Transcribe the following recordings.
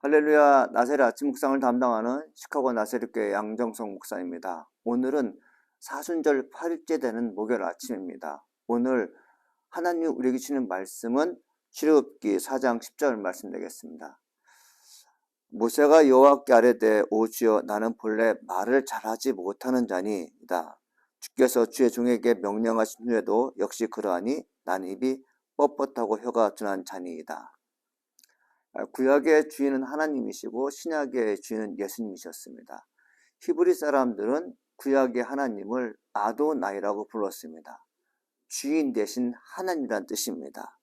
할렐루야, 나세렛 아침 묵상을 담당하는 시카고 나세렛교회 양정성 목사입니다. 오늘은 사순절 8일째 되는 목요일 아침입니다. 오늘 하나님이 우리에게 주시는 말씀은 출애굽기 4장 10절 말씀 되겠습니다. 모세가 여호와께 아뢰되 오 주여 나는 본래 말을 잘하지 못하는 자니이다. 주께서 주의 종에게 명령하신 후에도 역시 그러하니 나는 입이 뻣뻣하고 혀가 둔한 자니이다. 구약의 주인은 하나님이시고 신약의 주인은 예수님이셨습니다. 히브리 사람들은 구약의 하나님을 아도나이라고 불렀습니다. 주인 대신 하나님이란 뜻입니다.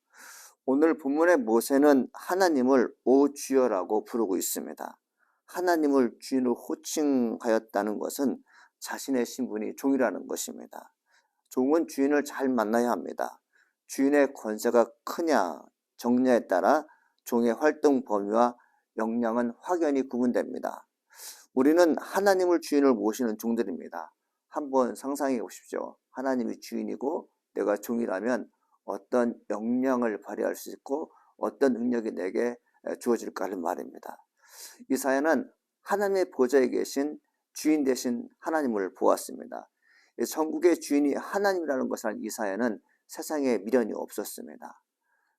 오늘 본문의 모세는 하나님을 오 주여라고 부르고 있습니다. 하나님을 주인으로 호칭하였다는 것은 자신의 신분이 종이라는 것입니다. 종은 주인을 잘 만나야 합니다. 주인의 권세가 크냐 적냐에 따라 종의 활동 범위와 역량은 확연히 구분됩니다. 우리는 하나님을 주인을 모시는 종들입니다. 한번 상상해 보십시오. 하나님이 주인이고 내가 종이라면 어떤 역량을 발휘할 수 있고 어떤 능력이 내게 주어질까 하는 말입니다. 이사야는 하나님의 보좌에 계신 주인 대신 하나님을 보았습니다. 천국의 주인이 하나님이라는 것을 한 이사야는 세상에 미련이 없었습니다.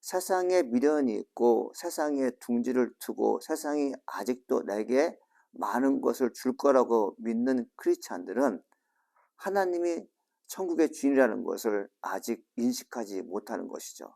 세상에 미련이 있고 세상에 둥지를 두고 세상이 아직도 내게 많은 것을 줄 거라고 믿는 크리스찬들은 하나님이 천국의 주인이라는 것을 아직 인식하지 못하는 것이죠.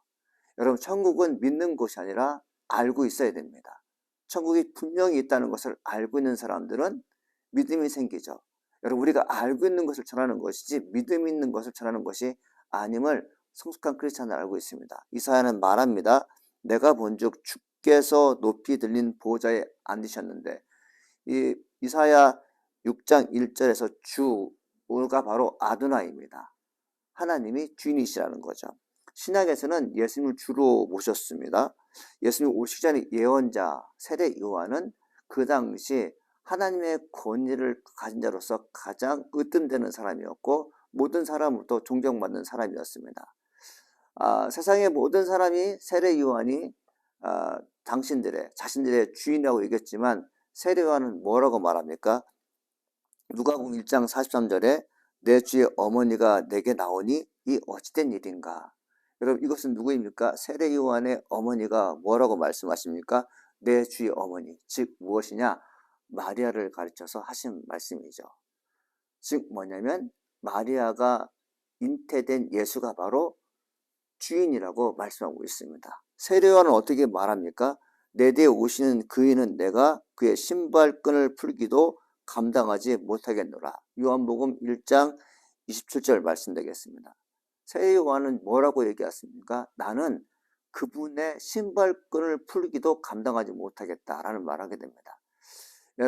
여러분, 천국은 믿는 곳이 아니라 알고 있어야 됩니다. 천국이 분명히 있다는 것을 알고 있는 사람들은 믿음이 생기죠. 여러분, 우리가 알고 있는 것을 전하는 것이지 믿음 있는 것을 전하는 것이 아님을 성숙한 크리스찬은 알고 있습니다. 이사야는 말합니다. 내가 본즉 주께서 높이 들린 보좌에 앉으셨는데, 이 이사야 6장 1절에서 주가 바로 아도나이입니다. 하나님이 주인이시라는 거죠. 신약에서는 예수님을 주로 모셨습니다. 예수님 오시기 전에 예언자 세례 요한은 그 당시 하나님의 권위를 가진 자로서 가장 으뜸되는 사람이었고 모든 사람으로부터 존경받는 사람이었습니다. 세상의 모든 사람이 세례 요한이 자신들의 주인이라고 얘기했지만 세례 요한은 뭐라고 말합니까? 누가복음 1장 43절에 내 주의 어머니가 내게 나오니 이 어찌된 일인가? 여러분, 이것은 누구입니까? 세례 요한의 어머니가 뭐라고 말씀하십니까? 내 주의 어머니, 즉 무엇이냐? 마리아를 가르쳐서 하신 말씀이죠. 즉 뭐냐면 마리아가 잉태된 예수가 바로 주인이라고 말씀하고 있습니다. 세례 요한은 어떻게 말합니까? 내 뒤에 오시는 그이는 내가 그의 신발끈을 풀기도 감당하지 못하겠노라. 요한복음 1장 27절 말씀 되겠습니다. 세례 요한은 뭐라고 얘기했습니까? 나는 그분의 신발끈을 풀기도 감당하지 못하겠다라는 말을 하게 됩니다.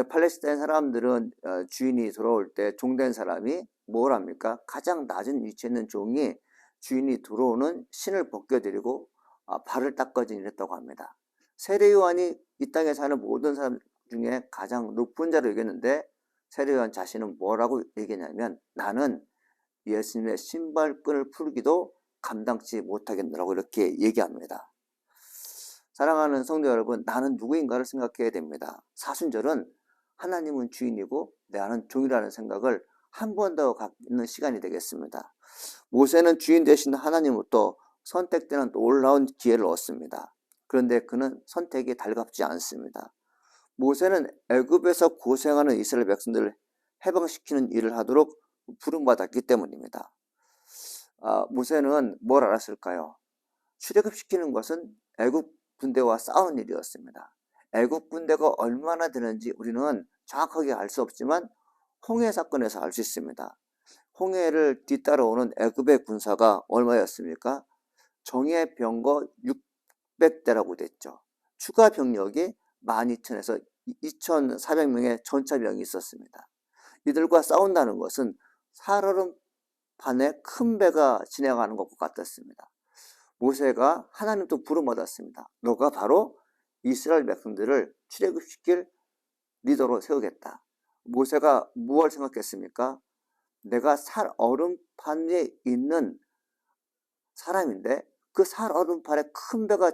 팔레스타인 사람들은 주인이 돌아올 때 종된 사람이 뭘 합니까? 가장 낮은 위치에 있는 종이 주인이 들어오는 신을 벗겨드리고 발을 닦아주니 이랬다고 합니다. 세례 요한이 이 땅에 사는 모든 사람 중에 가장 높은 자로 얘기했는데 세례 요한 자신은 뭐라고 얘기했냐면 나는 예수님의 신발끈을 풀기도 감당치 못하겠노라고 이렇게 얘기합니다. 사랑하는 성도 여러분, 나는 누구인가를 생각해야 됩니다. 사순절은 하나님은 주인이고 나는 종이라는 생각을 한 번 더 갖는 시간이 되겠습니다. 모세는 주인 대신 하나님으로부터 선택되는 놀라운 기회를 얻습니다. 그런데 그는 선택이 달갑지 않습니다. 모세는 애굽에서 고생하는 이스라엘 백성들을 해방시키는 일을 하도록 부름받았기 때문입니다. 모세는 뭘 알았을까요? 출애굽시키는 것은 애굽 군대와 싸우는 일이었습니다. 애굽 군대가 얼마나 되는지 우리는 정확하게 알 수 없지만 홍해 사건에서 알 수 있습니다. 홍해를 뒤따라오는 애굽의 군사가 얼마였습니까? 정예 병거 600대라고 됐죠. 추가 병력이 12,000에서 2,400명의 전차병이 있었습니다. 이들과 싸운다는 것은 살얼음판에 큰 배가 진행하는 것과 같았습니다. 모세가 하나님도 부름받았습니다. 너가 바로 이스라엘 백성들을 출애굽시킬 리더로 세우겠다. 모세가 무엇을 생각했습니까? 내가 살얼음판에 있는 사람인데 그 살얼음판에 큰 배가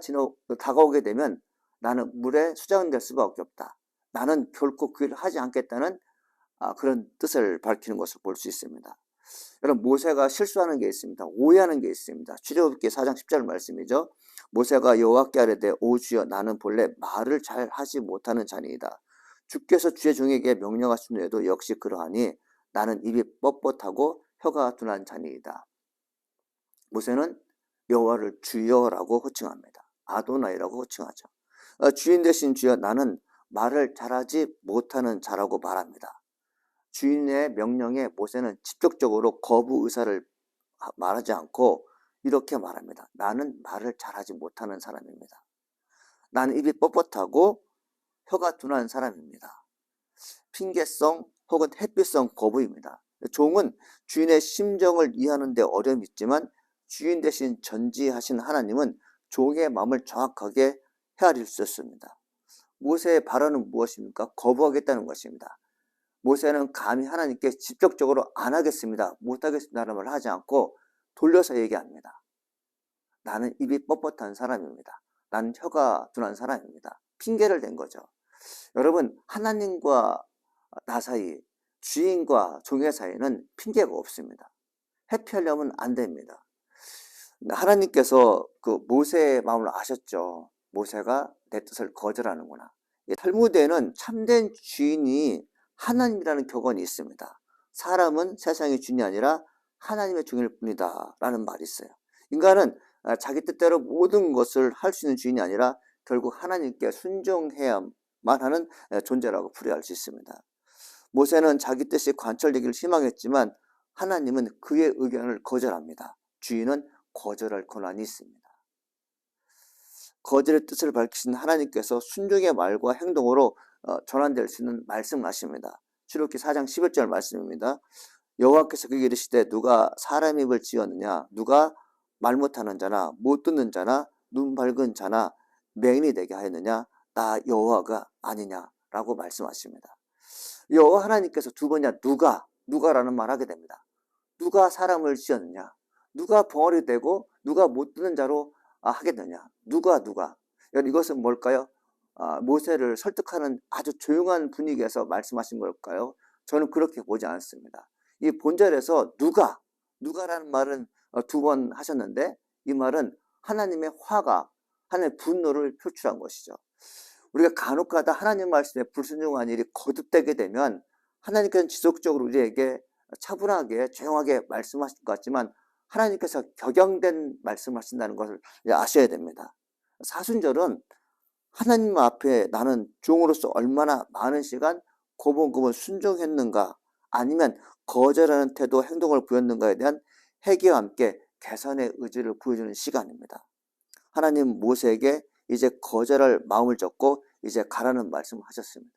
다가오게 되면 나는 물에 수장될 수밖에 없다. 나는 결코 그 일을 하지 않겠다는 그런 뜻을 밝히는 것을 볼 수 있습니다. 여러분, 모세가 실수하는 게 있습니다. 오해하는 게 있습니다. 출애굽기 4장 10절 말씀이죠. 모세가 여호와께 아뢰되 오 주여 나는 본래 말을 잘 하지 못하는 자니이다. 주께서 주의 종에게 명령하신 후에도 역시 그러하니 나는 입이 뻣뻣하고 혀가 둔한 자니이다. 모세는 여호와를 주여라고 호칭합니다. 아도나이라고 호칭하죠. 주인 대신 주여 나는 말을 잘하지 못하는 자라고 말합니다. 주인의 명령에 모세는 직접적으로 거부 의사를 말하지 않고 이렇게 말합니다. 나는 말을 잘하지 못하는 사람입니다. 나는 입이 뻣뻣하고 혀가 둔한 사람입니다. 핑계성 혹은 회피성 거부입니다. 종은 주인의 심정을 이해하는 데 어려움이 있지만 주인 대신 전지하신 하나님은 종의 마음을 정확하게 헤아릴 수 있습니다. 모세의 발언은 무엇입니까? 거부하겠다는 것입니다. 모세는 감히 하나님께 직접적으로 안 하겠습니다, 못 하겠습니다라는 말을 하지 않고 돌려서 얘기합니다. 나는 입이 뻣뻣한 사람입니다. 나는 혀가 둔한 사람입니다. 핑계를 댄 거죠. 여러분, 하나님과 나 사이, 주인과 종의 사이는 핑계가 없습니다. 회피하려면 안 됩니다. 하나님께서 그 모세의 마음을 아셨죠. 모세가 내 뜻을 거절하는구나. 탈무드에는 참된 주인이 하나님이라는 격언이 있습니다. 사람은 세상의 주인이 아니라 하나님의 종일 뿐이다 라는 말이 있어요. 인간은 자기 뜻대로 모든 것을 할 수 있는 주인이 아니라 결국 하나님께 순종해야만 하는 존재라고 풀이할 수 있습니다. 모세는 자기 뜻이 관철되기를 희망했지만 하나님은 그의 의견을 거절합니다. 주인은 거절할 권한이 있습니다. 거절의 뜻을 밝히신 하나님께서 순종의 말과 행동으로 전환될 수 있는 말씀하십니다. 출애굽기 4장 11절 말씀입니다. 여호와께서 그에게 이르시되 누가 사람 입을 지었느냐, 누가 말 못하는 자나 못 듣는 자나 눈 밝은 자나 맹인이 되게 하였느냐, 나 여호와가 아니냐라고 말씀하십니다. 여호와 하나님께서 두 번이나 누가라는 말 하게 됩니다. 누가 사람을 지었느냐, 누가 벙어리 되고 누가 못 듣는 자로 하게 되냐, 누가. 여러분, 이것은 뭘까요? 모세를 설득하는 아주 조용한 분위기에서 말씀하신 걸까요? 저는 그렇게 보지 않습니다. 이 본절에서 누가라는 말은 두 번 하셨는데 이 말은 하나님의 화가, 하나님의 분노를 표출한 것이죠. 우리가 간혹가다 하나님 말씀에 불순종한 일이 거듭되게 되면 하나님께서는 지속적으로 우리에게 차분하게 조용하게 말씀하실 것 같지만 하나님께서 격양된 말씀하신다는 것을 아셔야 됩니다. 사순절은 하나님 앞에 나는 종으로서 얼마나 많은 시간 고분고분 순종했는가, 아니면 거절하는 태도, 행동을 보였는가에 대한 회개와 함께 개선의 의지를 보여주는 시간입니다. 하나님 모세에게 이제 거절할 마음을 접고 이제 가라는 말씀을 하셨습니다.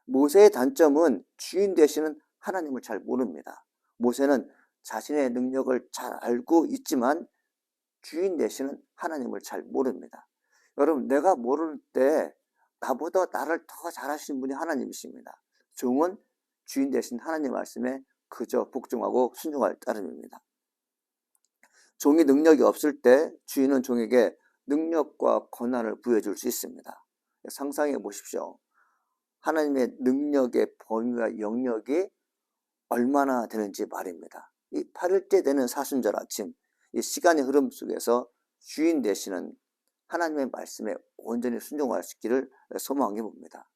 모세의 단점은 주인 되시는 하나님을 잘 모릅니다. 모세는 자신의 능력을 잘 알고 있지만 주인 되시는 하나님을 잘 모릅니다. 여러분, 내가 모를 때 나보다 나를 더 잘하시는 분이 하나님이십니다. 종은 주인 되신 하나님 말씀에 그저 복종하고 순종할 따름입니다. 종이 능력이 없을 때 주인은 종에게 능력과 권한을 부여줄 수 있습니다. 상상해 보십시오. 하나님의 능력의 범위와 영역이 얼마나 되는지 말입니다. 이 8일째 되는 사순절 아침, 이 시간의 흐름 속에서 주인 되시는 하나님의 말씀에 온전히 순종할 수 있기를 소망해 봅니다.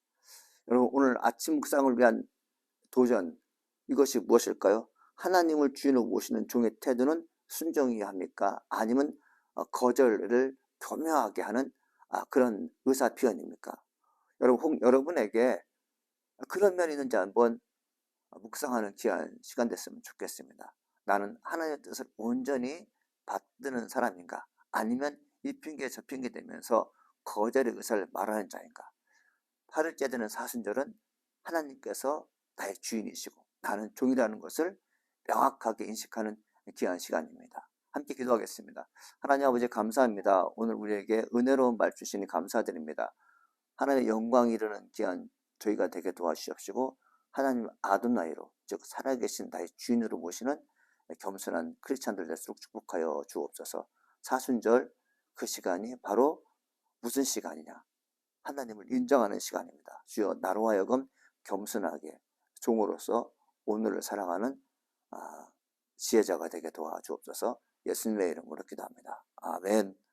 여러분, 오늘 아침 묵상을 위한 도전, 이것이 무엇일까요? 하나님을 주인으로 모시는 종의 태도는 순종해야 합니까? 아니면 거절을 교묘하게 하는 그런 의사 표현입니까? 여러분, 여러분에게 그런 면이 있는지 한번 묵상하는 귀한 시간 됐으면 좋겠습니다. 나는 하나님의 뜻을 온전히 받드는 사람인가? 아니면 이 핑계 저 핑계 되면서 거절의 의사를 말하는 자인가? 8일째 되는 사순절은 하나님께서 나의 주인이시고 나는 종이라는 것을 명확하게 인식하는 귀한 시간입니다. 함께 기도하겠습니다. 하나님 아버지, 감사합니다. 오늘 우리에게 은혜로운 말 주시니 감사드립니다. 하나님의 영광이 이르는 귀한 저희가 되게 도와주시옵시고 하나님 아도나이로, 즉 살아계신 나의 주인으로 모시는 겸손한 크리스찬들 될수록 축복하여 주옵소서. 사순절 그 시간이 바로 무슨 시간이냐? 하나님을 인정하는 시간입니다. 주여 나로 하여금 겸손하게 종으로서 오늘을 살아가는 지혜자가 되게 도와주옵소서. 예수님의 이름으로 기도합니다. 아멘.